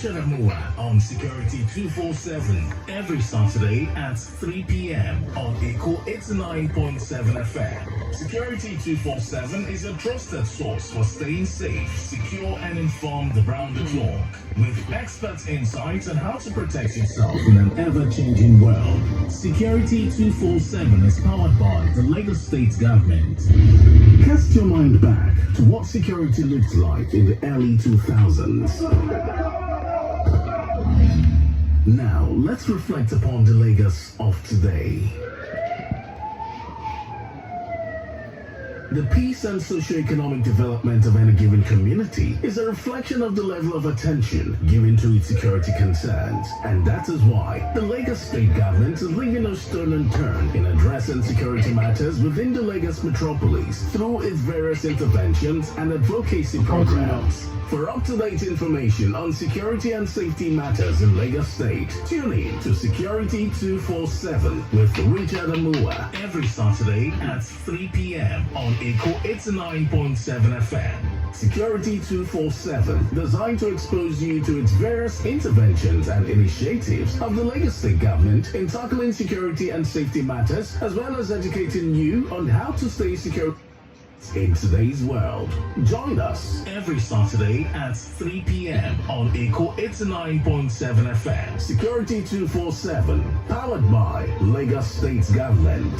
Richard Amuwa on Security 247 every Saturday at 3 p.m. on Echo 89.7 FM. Security 247 is a trusted source for staying safe, secure, and informed around the clock, with expert insights on how to protect yourself in an ever-changing world. Security 247 is powered by the Lagos State government. Cast your mind back to what security looked like in the early 2000s. Now, let's reflect upon the Lagos of today. The peace and socio-economic development of any given community is a reflection of the level of attention given to its security concerns, and that is why the Lagos State government is leaving no stone unturned in addressing security matters within the Lagos metropolis through its various interventions and advocacy programs. For up-to-date information on security and safety matters in Lagos State, tune in to Security 247 with Richard Amuwa every Saturday at 3 p.m. on Echo 89.7 FM. Security 247, designed to expose you to its various interventions and initiatives of the Lagos State government in tackling security and safety matters, as well as educating you on how to stay secure in today's world. Join us every Saturday at 3 p.m. on Echo 89.7 FM. Security 247, powered by Lagos State Government.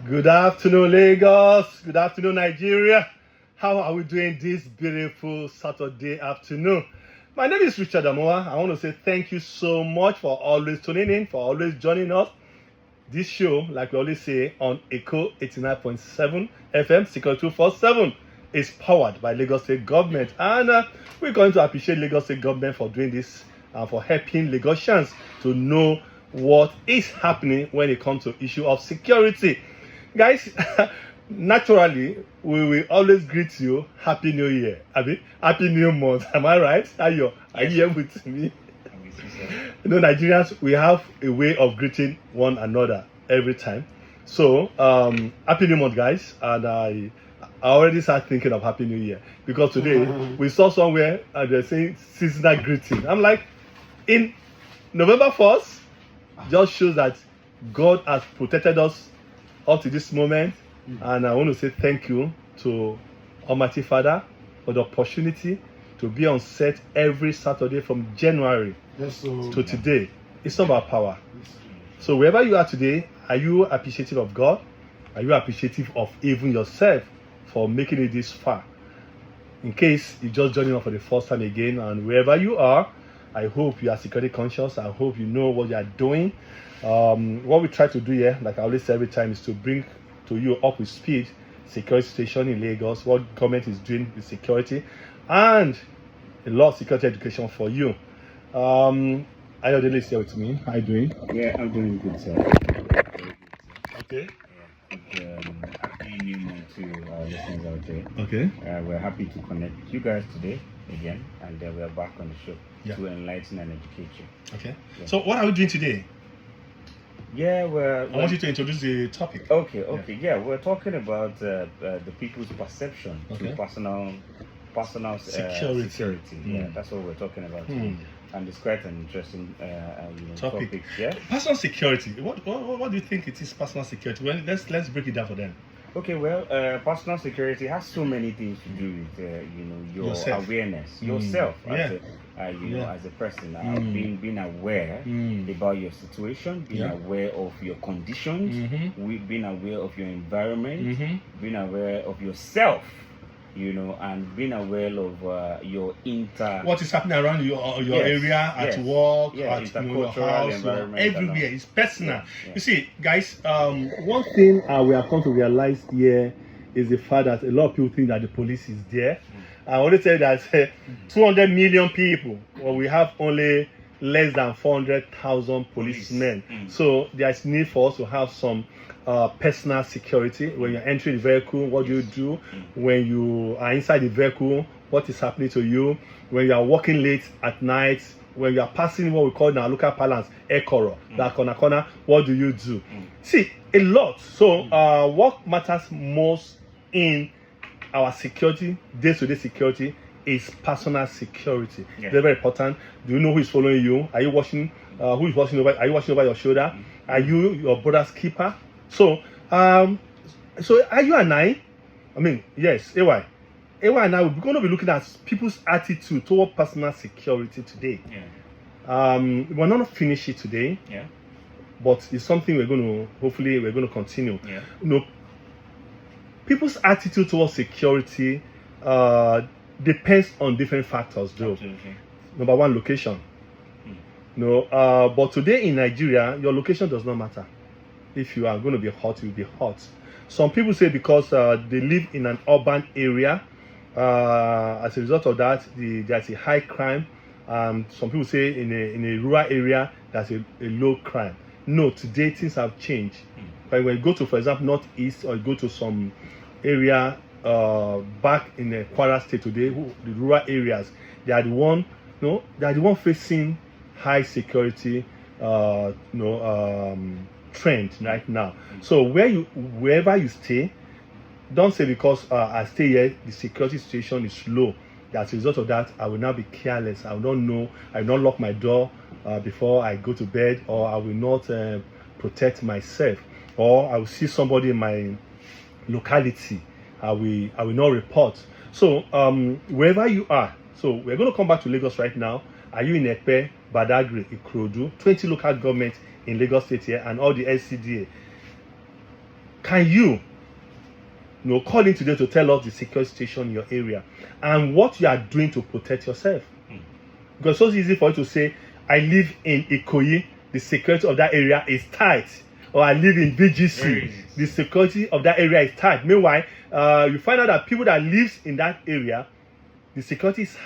Good afternoon, Lagos. Good afternoon, Nigeria. How are we doing this beautiful Saturday afternoon? My name is Richard Amuwa. I want to say thank you so much for always tuning in, for always joining us. This show, like we always say, on Echo 89.7 FM, Security 247, is powered by Lagos State Government. And we're going to appreciate Lagos State Government for doing this and for helping Lagosians to know what is happening when it comes to issue of security. Guys, naturally, we will always greet you Happy New Year. Happy New Month. Am I right? Are you here with me? You know, Nigerians, we have a way of greeting one another every time. So, Happy New Month, guys. And I already started thinking of Happy New Year. Because today, we saw somewhere and they're saying seasonal greeting. I'm like, in November 1st, just shows that God has protected us up to this moment. And I want to say thank you to Almighty Father for the opportunity to be on set every Saturday from January to today. It's not about power. So wherever you are today, are you appreciative of God? Are you appreciative of even yourself for making it this far? In case you're just joining us for the first time again, and wherever you are, I hope you are security conscious. I hope you know what you are doing. What we try to do here, like I always say every time, is to bring to you up with speed security situation in Lagos, what government is doing with security, and a lot of security education for you. Ayodele is here with me. How are you doing? Yeah, I'm doing good, sir. Okay. Happy New Month to our listeners out there. Okay. We're happy to connect with you guys today again, and we're back on the show to enlighten and educate you. Okay. Yeah. So what are we doing today? Yeah, I want you to introduce the topic. Okay. Yeah, we're talking about the people's perception to personal security. Yeah, that's what we're talking about today. And it's quite an interesting topic. Yeah. Personal security. What do you think it is? Personal security. Well, let's break it down for them. Okay, well, personal security has so many things to do with your yourself. Awareness, yourself as a person, being aware about your situation, being aware of your conditions, being aware of your environment, being aware of yourself, and being aware of your what is happening around your area, at work, at your house, everywhere. It's personal. You see, guys, one thing we have come to realize here is the fact that a lot of people think that the police is there. I want to say that 200 million people, well, we have only less than 400,000 policemen. So there's need for us to have some personal security. When you're entering the vehicle, what do you do? When you are inside the vehicle, what is happening to you? When you are walking late at night, when you are passing what we call in our local parlance, ekoro, that corner, what do you do? See, a lot. So what matters most in our security, day-to-day security, is personal security. Yeah. Very, very important. Do you know who is following you? Are you watching? Who is watching over? Are you watching over your shoulder? Are you your brother's keeper? So, so are you and I mean, yes, AY and I, we're going to be looking at people's attitude toward personal security today. Yeah. We're not finish it today. Yeah. But it's something hopefully we're going to continue. Yeah. You know, people's attitude towards security depends on different factors, though. Absolutely. Number one, location. No, but today in Nigeria, your location does not matter. If you are going to be hot, you'll be hot. Some people say because they live in an urban area, as a result of that, there's a high crime. Some people say in a rural area, there's a low crime. No, today things have changed. But when you go to, for example, Northeast, or you go to some area back in the Kwara State today, the rural areas, they are the one facing high security, trend right now. So wherever you stay, don't say because I stay here, the security situation is low. As a result of that, I will not be careless. I will not know. I will not lock my door before I go to bed, or I will not protect myself, or I will see somebody in my locality. I will not report. So wherever you are, so we're going to come back to Lagos right now. Are you in Epe, Badagry, Ikorodu, 20 local governments in Lagos State here, and all the LCDA? Can you call in today to tell us the security situation in your area and what you are doing to protect yourself? Because it's so easy for you to say, I live in Ikoyi, the security of that area is tight. Or I live in BGC, the security of that area is tight. Meanwhile, you find out that people that live in that area, the security is,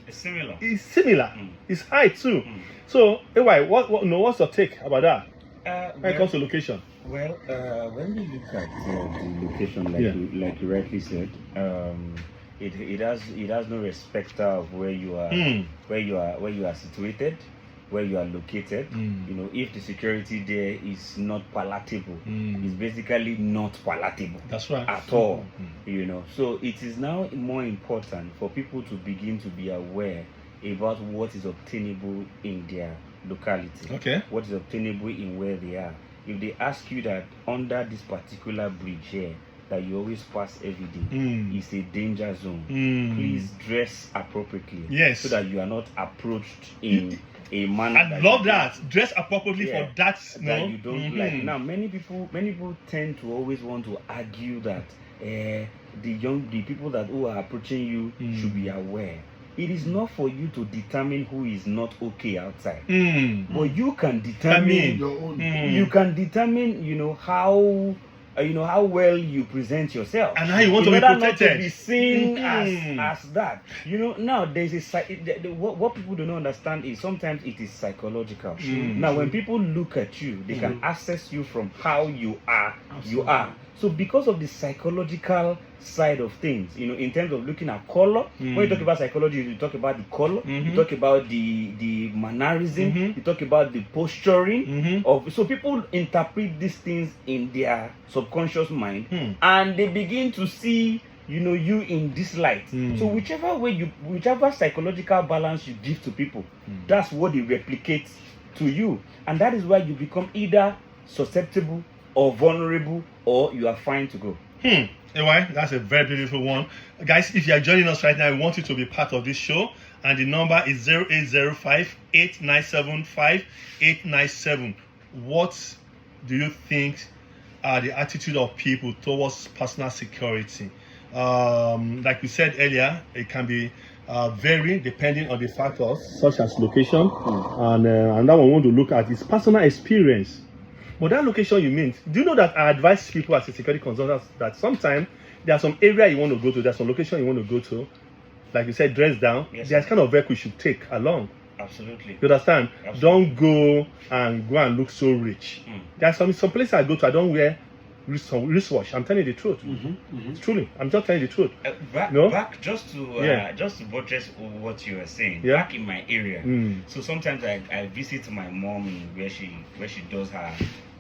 it's similar. It's similar. It's high too. So, anyway, what's your take about that? When it comes to location. Well, when we look at the location, like you rightly said, it has no respect of where you are, where you are situated, where you are located. If the security there is not palatable, it's basically not palatable. That's right. At all. So it is now more important for people to begin to be aware about what is obtainable in their locality. Okay. What is obtainable in where they are. If they ask you that under this particular bridge here that you always pass every day is a danger zone, please dress appropriately. Yes. So that you are not approached in a manner. I love that. Dress appropriately for that. That you don't like. Now, many people tend to always want to argue that the people who are approaching you should be aware. It is not for you to determine who is not okay outside, but you can determine your own. You can determine, how well you present yourself and how you want to be protected. Not to be seen as that. Now there's what people do not understand is sometimes it is psychological. Now when people look at you, they can access you from how you are. Absolutely. You are. So because of the psychological side of things, in terms of looking at color, when you talk about psychology, you talk about the color, you talk about the mannerism, you talk about the posturing so people interpret these things in their subconscious mind, and they begin to see you in this light. So whichever psychological balance you give to people, that's what they replicate to you, and that is why you become either susceptible or vulnerable, or you are fine to go. Anyway, that's a very beautiful one. Guys, if you are joining us right now, I want you to be part of this show. And the number is 0805-897-5897. What do you think are the attitude of people towards personal security? Like we said earlier, it can be vary depending on the factors, such as location. And another one we want to look at is personal experience. But that location you mean, do you know that I advise people as a security consultant that sometimes there are some area you want to go to, there's some location you want to go to, like you said, dress down. Yes. There's kind of vehicle you should take along. Absolutely. You understand? Absolutely. Don't go and look so rich. There's some places I go to, I don't wear wristwatch. I'm telling you the truth. Truly, I'm just telling you the truth. Back just to buttress what you were saying. Back in my area, so sometimes I visit my mom where she does her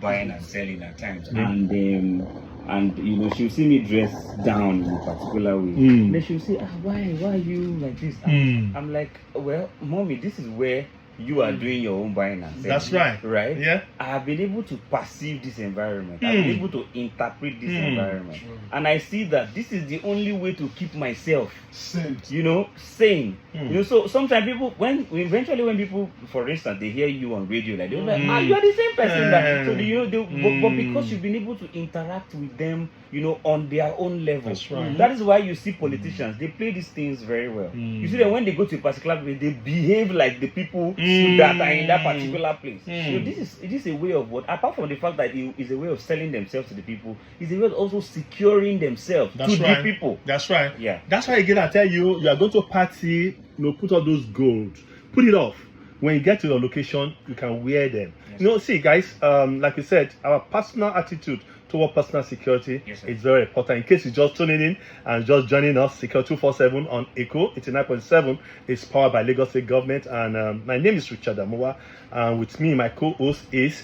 buying and selling at times, and you know, she'll see me dressed down in a particular way. And then she'll say, why are you like this? I'm like, well, mommy, this is where you are doing your own buying and selling. That's right. Right? Yeah. I have been able to perceive this environment. I've been able to interpret this environment. And I see that this is the only way to keep myself sane. You know, sane. You know, so sometimes people, when people, for instance, they hear you on radio, like they're like, you are the same person that, so you know, but because you've been able to interact with them, you know, on their own level. That's right. That is why you see politicians, they play these things very well. You see that when they go to a particular place, they behave like the people that are in that particular place. So this is a way of what, apart from the fact that it is a way of selling themselves to the people, it's a way of also securing themselves to the people. That's right. Yeah. That's why again I tell you, you are going to a party, you know, put all those gold, put it off. When you get to your location, you can wear them. Yes. You know, see guys, like you said, our personal attitude toward personal security is very important. In case you're just tuning in and just joining us, Secure 247 on Echo 89.7 is powered by Lagos State Government, and my name is Richard Amuwa, and with me, my co-host is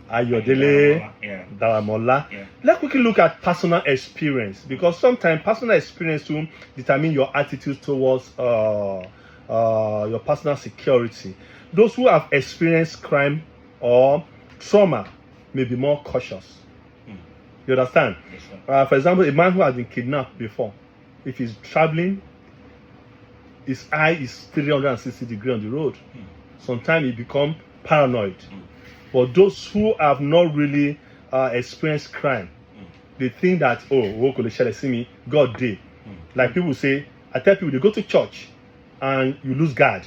Ayodele Daramola. Let's quickly look at personal experience, because sometimes personal experience will determine your attitude towards your personal security. Those who have experienced crime or trauma may be more cautious. You understand? Yes, for example, a man who has been kidnapped before, if he's traveling, his eye is 360 degrees on the road. Sometimes he becomes paranoid. But those who have not really experienced crime, they think that, see me, God did. Like people say, I tell people, they go to church and you lose guard.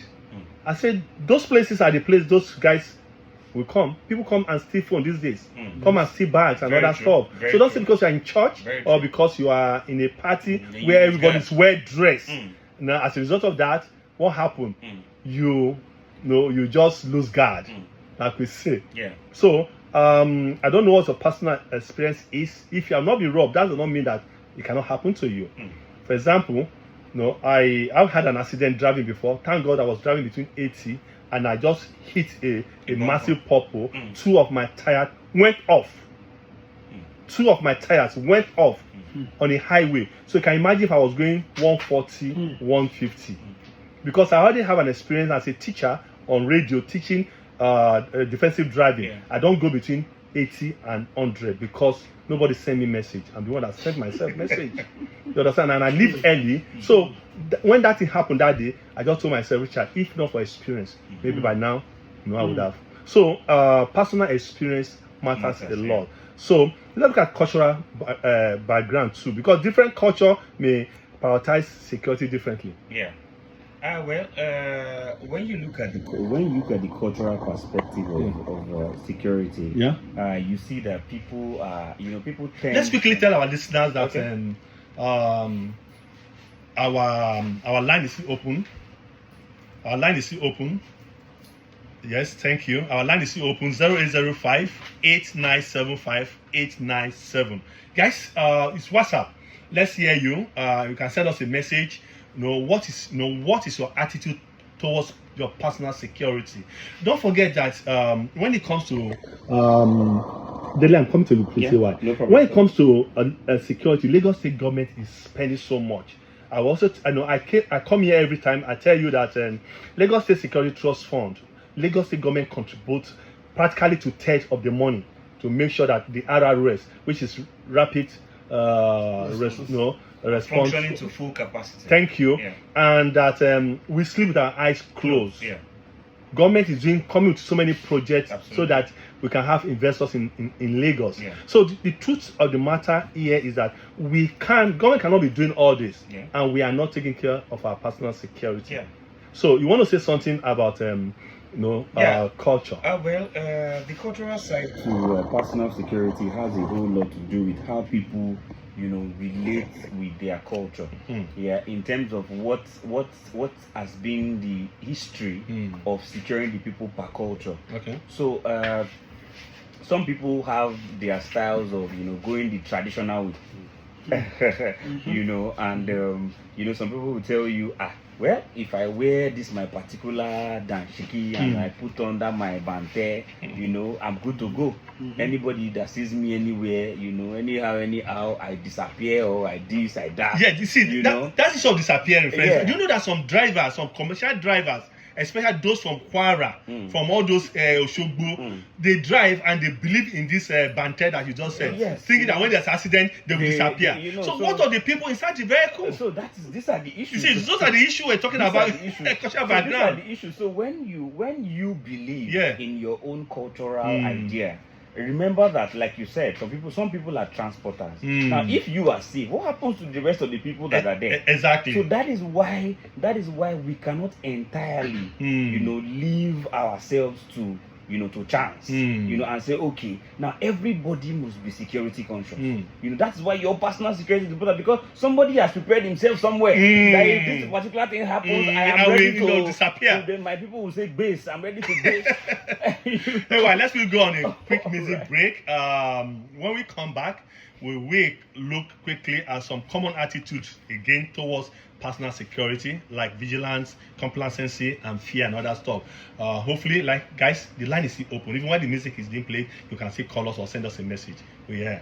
I said, those places are the place those guys will come. People come and steal phone these days. Come and steal bags and other stuff. So don't say because you are in church or because you are in a party where everybody's well dressed. Now, as a result of that, what happened? You just lose guard, like we say. Yeah. So I don't know what your personal experience is. If you have not been robbed, that does not mean that it cannot happen to you. For example, I've had an accident driving before. Thank God I was driving between 80 and I just hit a massive pothole. Two of my tires went off. Two of my tires went off on a highway. So you can imagine if I was going 140, 150. Because I already have an experience as a teacher on radio teaching defensive driving. I don't go between 80 and 100 because nobody sent me message. I'm the one that sent myself message. You understand? And I leave early. So when that thing happened that day, I just told myself, Richard, if not for experience, maybe by now, I would have. So personal experience matters a lot. So let's look at cultural background too, because different culture may prioritize security differently. Yeah. When you look at the cultural perspective of security, you see that people people tend. Let's quickly tell our listeners that our line is still open. Our line is still open. Yes, thank you. Our line is still open. 0805 8975 897. Guys, it's WhatsApp. Let's hear you. You can send us a message. What is your attitude towards your personal security? Don't forget that when it comes to Dele, I'm coming to you, please. Why? No problem. When it comes to security, Lagos State government is spending so much. I come here every time. I tell you that Lagos State Security Trust Fund, Lagos State government contributes practically to third of the money to make sure that the RRS, which is rapid response, functioning to full capacity. Thank you. And that we sleep with our eyes closed. Government is coming with so many projects so that we can have investors in Lagos. So the truth of the matter here is that government cannot be doing all this, and we are not taking care of our personal security. So you want to say something about culture? The cultural side to personal security has a whole lot to do with how people relate with their culture. In terms of what has been the history of securing the people per culture. So some people have their styles of going the traditional way. And some people will tell you, well, if I wear this my particular danshiki and I put under my bante, I'm good to go. Anybody that sees me anywhere, anyhow, I disappear or I this, I that. Yeah, you see, that is all disappearing, friends. Yeah. Do you know that some drivers, some commercial drivers, especially those from Kwara, from all those Oshogbo, they drive and they believe in this banter that you just said, thinking that when there's an accident, they will disappear. So what are the people inside the vehicle? So these are the issues. You see, those are the issues we're talking about. Cultural background. These are the issues. So when you believe in your own cultural idea, remember that, like you said, some people are transporters. Now, if you are safe, what happens to the rest of the people that are there? Exactly. So that is why we cannot entirely, leave ourselves to chance, and say, okay, now everybody must be security conscious. That's why your personal security is important, because somebody has prepared himself somewhere. That if this particular thing happens, I am ready to disappear. So then my people will say, base, I'm ready to base. Anyway, let's go on a quick music break. When we come back, we will look quickly at some common attitudes again towards personal security, like vigilance, complacency, and fear, and other stuff. Hopefully, like guys, the line is still open. Even when the music is being played, you can still call us or send us a message. We're here.